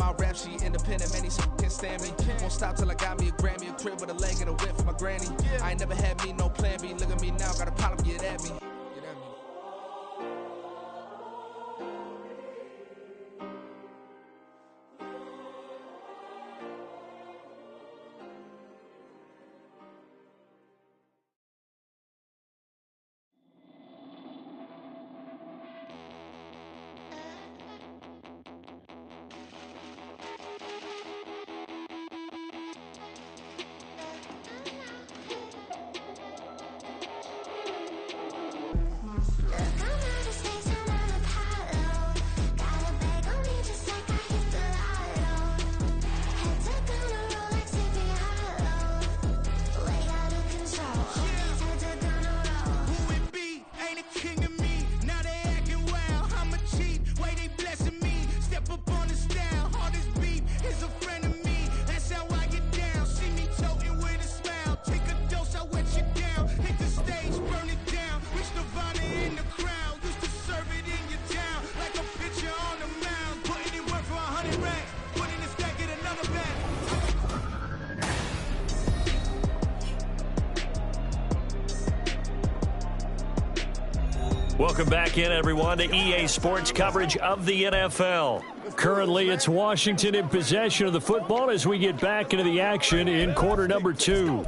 my rap sheet. Independent, many so can't stand me. Won't stop till I got me a Grammy, a crib with a leg and a whip for my granny. I ain't never had me no plan B. Look at me now, got a problem, get at me. Welcome back in, everyone, to EA Sports coverage of the NFL. Currently, it's Washington in possession of the football as we get back into the action in quarter number 2.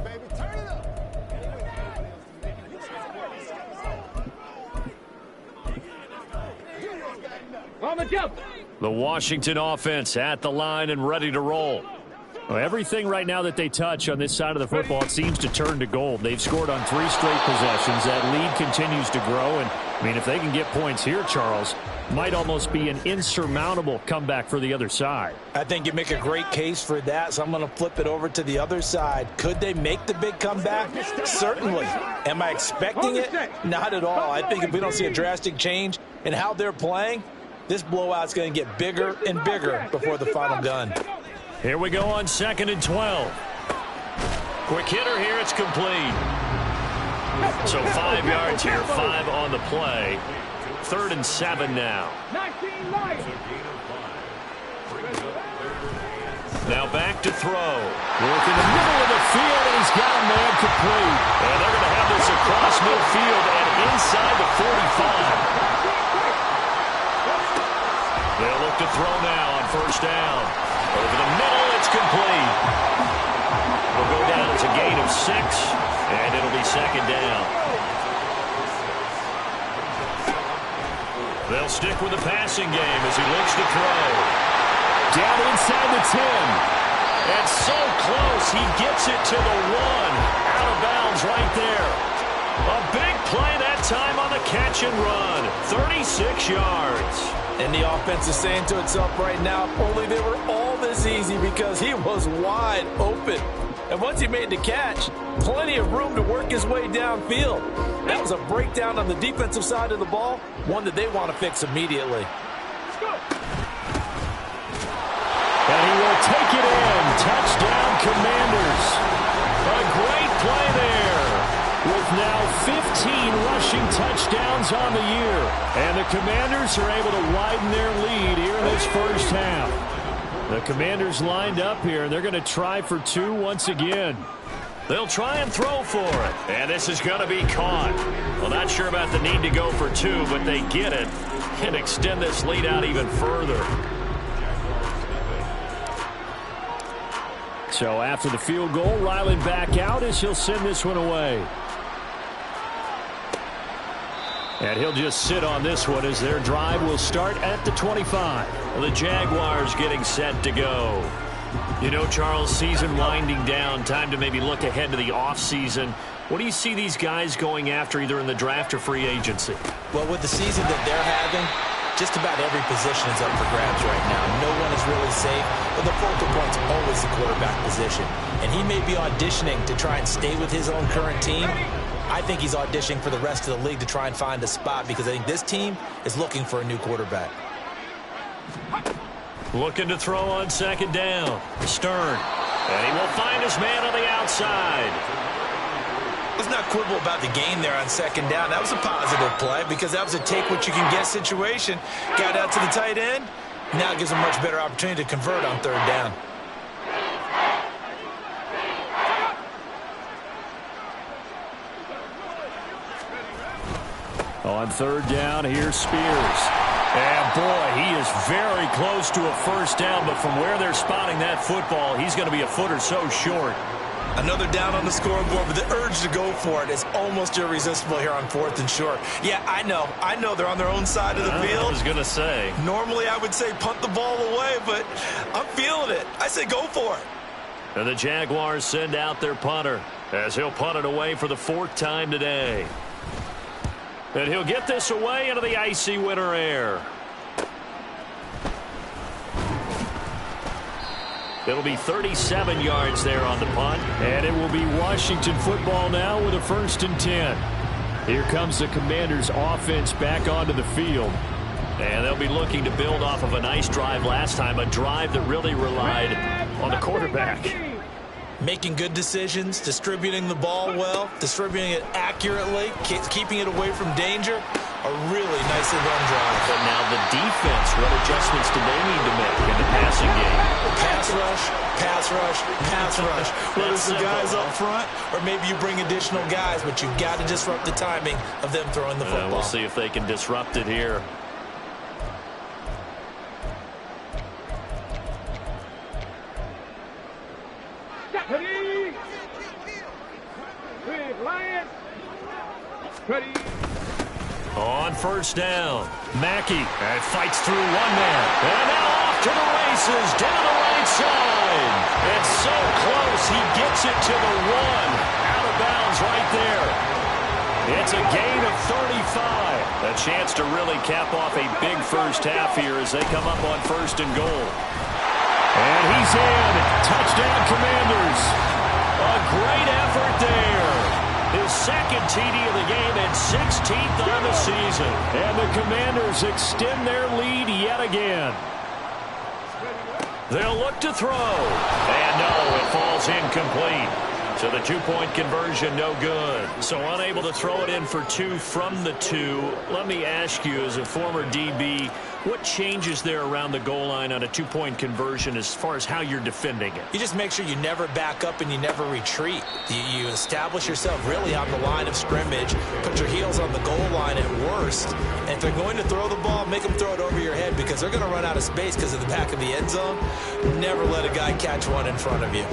The Washington offense at the line and ready to roll. Well, everything right now that they touch on this side of the football, it seems to turn to gold. They've scored on 3 straight possessions. That lead continues to grow. And, I mean, if they can get points here, Charles, might almost be an insurmountable comeback for the other side. I think you make a great case for that, so I'm going to flip it over to the other side. Could they make the big comeback? Certainly. Am I expecting it? Not at all. I think if we don't see a drastic change in how they're playing, this blowout's going to get bigger and bigger before the final gun. Here we go on 2nd and 12. Quick hitter here, it's complete. So 5 yards here, 5 on the play. 3rd and 7 now. Now back to throw. Work in the middle of the field, and he's got a man complete. And they're going to have this across midfield and inside the 45. They'll look to throw now on 1st down. Over the middle, it's complete. Will go down. It's a gain of 6, and it'll be 2nd down. They'll stick with the passing game as he looks to throw. Down inside the 10. And so close, he gets it to the 1. Out of bounds right there. A big play that time on the catch and run. 36 yards. And the offense is saying to itself right now, if only they were all this easy, because he was wide open. And once he made the catch, plenty of room to work his way downfield. That was a breakdown on the defensive side of the ball, one that they want to fix immediately. And he will take it in. Touchdown, Commanders. A great play there. With now 15 rushing touchdowns on the year. And the Commanders are able to widen their lead here in this first half. The Commanders lined up here, and they're going to try for 2 once again. They'll try and throw for it. And this is going to be caught. Well, not sure about the need to go for 2, but they get it and extend this lead out even further. So after the field goal, Ryland back out as he'll send this one away. And he'll just sit on this one as their drive will start at the 25. The Jaguars getting set to go. You know, Charles, season winding down, time to maybe look ahead to the offseason. What do you see these guys going after either in the draft or free agency? Well, with the season that they're having, just about every position is up for grabs right now. No one is really safe, but the focal point's always the quarterback position. And he may be auditioning to try and stay with his own current team. I think he's auditioning for the rest of the league to try and find a spot, because I think this team is looking for a new quarterback. Looking to throw on 2nd down. Stern. And he will find his man on the outside. Let's not quibble about the gain there on 2nd down. That was a positive play, because that was a take-what-you-can-get situation. Got out to the tight end, Now it gives them a much better opportunity to convert on third down. On third down, here's Spears. And boy, he is very close to a first down, but from where they're spotting that football, he's going to be a foot or so short. Another down on the scoreboard, but the urge to go for it is almost irresistible here on 4th and short. Yeah, I know they're on their own side of the field. I was going to say. Normally I would say punt the ball away, but I'm feeling it. I say go for it. And the Jaguars send out their punter as he'll punt it away for the 4th time today. And he'll get this away into the icy winter air. It'll be 37 yards there on the punt. And it will be Washington football now with a 1st and 10. Here comes the Commanders' offense back onto the field. And they'll be looking to build off of a nice drive last time, a drive that really relied on the quarterback. Making good decisions, distributing the ball well, distributing it accurately, keeping it away from danger. A really nicely run drive. But now the defense, what adjustments do they need to make in the passing game? Pass rush, pass rush, pass rush. Whether it's the guys up front or maybe you bring additional guys, but you've got to disrupt the timing of them throwing the football. We'll see if they can disrupt it here. Ready. On first down, Mackey fights through one man. And now off to the races, down the right side. It's so close, he gets it to the 1. Out of bounds right there. It's a gain of 35. A chance to really cap off a big first half here as they come up on 1st and goal. And he's in. Touchdown, Commanders. A great effort there. His 2nd TD of the game and 16th on the season. And the Commanders extend their lead yet again. They'll look to throw. And no, it falls incomplete. So the 2-point conversion, no good. So unable to throw it in for 2 from the 2. Let me ask you, as a former DB, what changes there around the goal line on a 2-point conversion as far as how you're defending it? You just make sure you never back up and you never retreat. You establish yourself really on the line of scrimmage, put your heels on the goal line at worst. And if they're going to throw the ball, make them throw it over your head because they're going to run out of space because of the back of the end zone. Never let a guy catch one in front of you.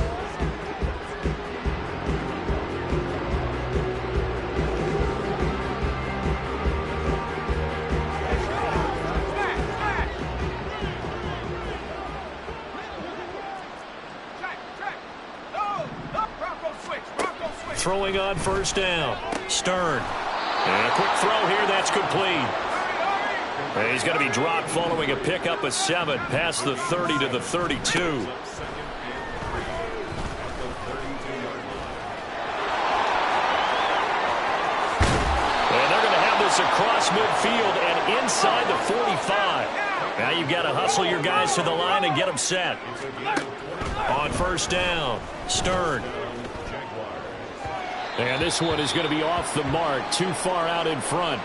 Throwing on first down. Stern. And a quick throw here. That's complete. And he's going to be dropped following a pickup of 7 past the 30 to the 32. And they're going to have this across midfield and inside the 45. Now you've got to hustle your guys to the line and get them set. On first down, Stern. And this one is going to be off the mark, too far out in front.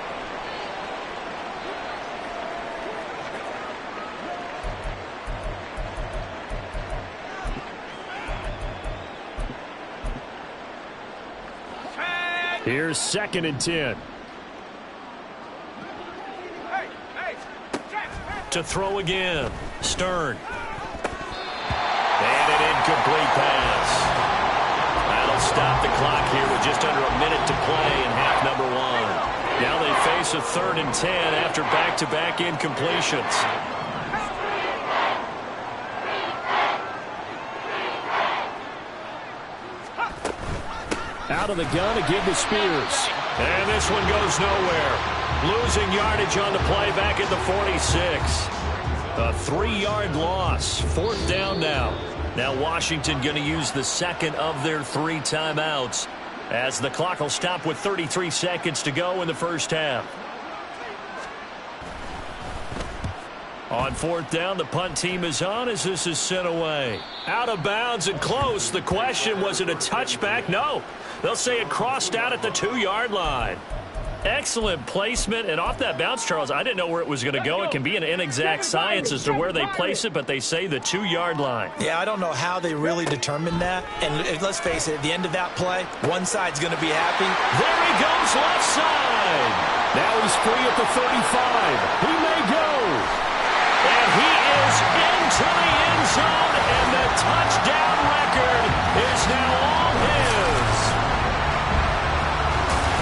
Here's 2nd and 10. To throw again, Stern. And an incomplete pass. That'll stop the clock here with just under a minute to play in half number 1. Now they face a 3rd and 10 after back-to-back incompletions. Out of the gun to give to Spears. And this one goes nowhere. Losing yardage on the play back at the 46. A 3-yard loss. 4th down now. Now Washington going to use the 2nd of their 3 timeouts as the clock will stop with 33 seconds to go in the first half. On 4th down, the punt team is on as this is sent away. Out of bounds and close. The question, was it a touchback? No. They'll say it crossed out at the 2-yard line. Excellent placement, and off that bounce, Charles, I didn't know where it was going to go. It can be an inexact science as to where they place it, but they say the 2-yard line. Yeah, I don't know how they really determined that. And let's face it, at the end of that play, one side's going to be happy. There he goes, left side. Now he's free at the 35. He may go. And he is into the end zone, and the touchdown record is now all his.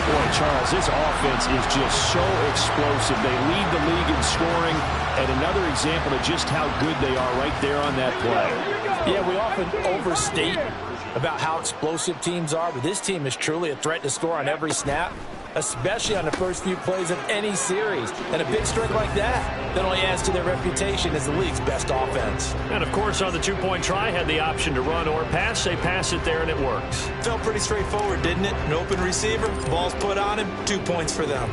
Boy, Charles, this offense is just so explosive. They lead the league in scoring, and another example of just how good they are right there on that play. Yeah, we often overstate about how explosive teams are, but this team is truly a threat to score on every snap, especially on the first few plays of any series. And a big strike like that only adds to their reputation as the league's best offense. And, of course, on the two-point try, had the option to run or pass. They pass it there, and it works. Felt pretty straightforward, didn't it? An open receiver, ball's put on him, 2 points for them.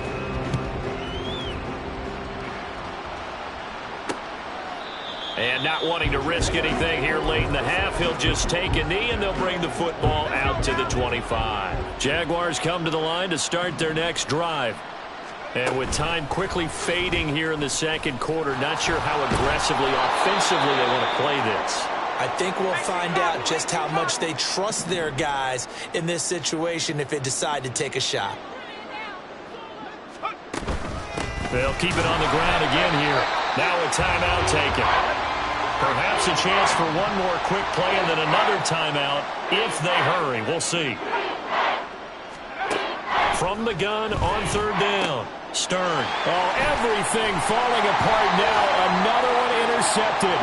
And not wanting to risk anything here late in the half, he'll just take a knee, and they'll bring the football out to the 25. Jaguars come to the line to start their next drive. And with time quickly fading here in the second quarter, not sure how aggressively, offensively they want to play this. I think we'll find out just how much they trust their guys in this situation if they decide to take a shot. They'll keep it on the ground again here. Now a timeout taken. Perhaps a chance for one more quick play and then another timeout if they hurry. We'll see. From the gun on third down. Stern. Oh, everything falling apart now. Another one intercepted.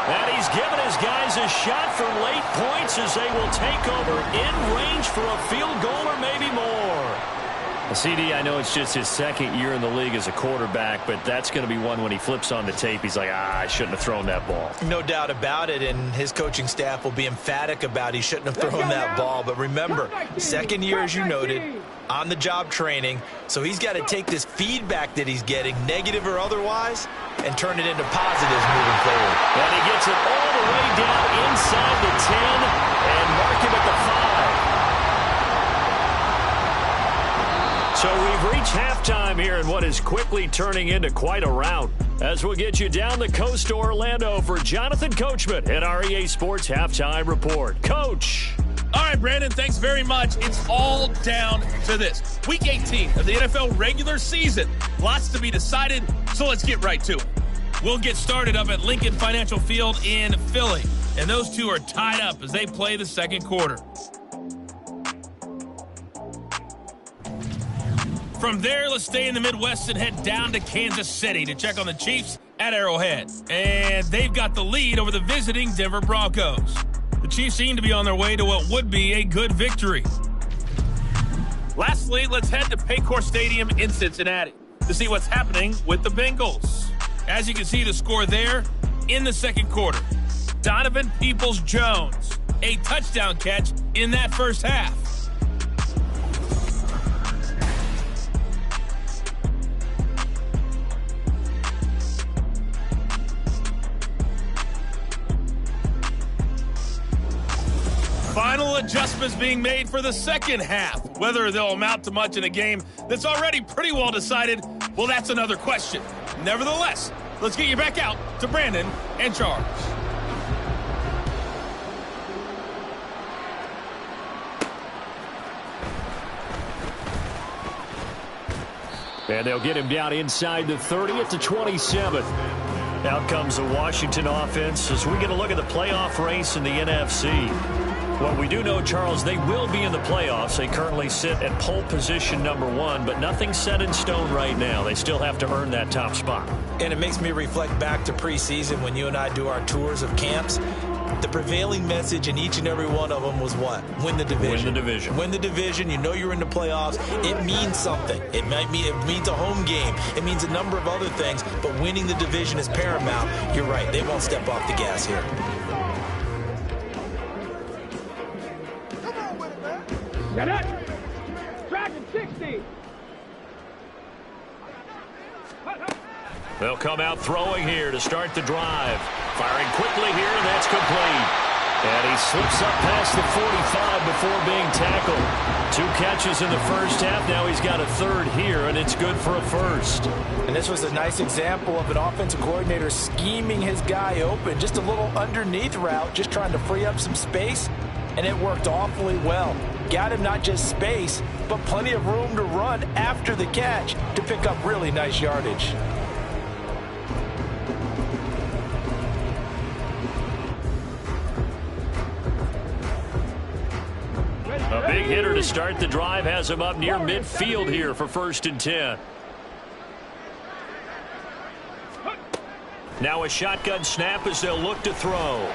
And he's given his guys a shot for late points as they will take over in range for a field goal or maybe more. CD, I know it's just his second year in the league as a quarterback, but that's going to be one when he flips on the tape. He's like, I shouldn't have thrown that ball. No doubt about it, and his coaching staff will be emphatic about he shouldn't have thrown that ball. But remember, second year, as you noted, on-the-job training, so he's got to take this feedback that he's getting, negative or otherwise, and turn it into positives moving forward. And he gets it all the way down inside the 10 and mark him at the 5. So we've reached halftime here in what is quickly turning into quite a rout. As we'll get you down the coast to Orlando for Jonathan Coachman at our EA Sports Halftime Report. Coach. All right, Brandon, thanks very much. It's all down to this. Week 18 of the NFL regular season. Lots to be decided, so let's get right to it. We'll get started up at Lincoln Financial Field in Philly. And those two are tied up as they play the second quarter. From there, let's stay in the Midwest and head down to Kansas City to check on the Chiefs at Arrowhead. And they've got the lead over the visiting Denver Broncos. The Chiefs seem to be on their way to what would be a good victory. Lastly, let's head to Paycor Stadium in Cincinnati to see what's happening with the Bengals. As you can see the score there in the second quarter. Donovan Peoples-Jones, a touchdown catch in that first half. Final adjustments being made for the second half. Whether they'll amount to much in a game that's already pretty well decided, well, that's another question. Nevertheless, let's get you back out to Brandon and Charles. And they'll get him down inside the 30 at the 27. Out comes the Washington offense as we get a look at the playoff race in the NFC. What we do know, Charles, they will be in the playoffs. They currently sit at pole position number 1, but nothing's set in stone right now. They still have to earn that top spot. And it makes me reflect back to preseason when you and I do our tours of camps. The prevailing message in each and every one of them was what? Win the division. Win the division. Win the division. You know you're in the playoffs. It means something. It means a home game. It means a number of other things, but winning the division is paramount. You're right. They won't step off the gas here. Get it! Dragon 60! They'll come out throwing here to start the drive. Firing quickly here, and that's complete. And he slips up past the 45 before being tackled. 2 catches in the first half. Now he's got a third here, and it's good for a first. And this was a nice example of an offensive coordinator scheming his guy open. Just a little underneath route, just trying to free up some space, and it worked awfully well. Got him not just space, but plenty of room to run after the catch to pick up really nice yardage. A big hitter to start the drive has him up near midfield here for 1st and 10. Now a shotgun snap as they'll look to throw.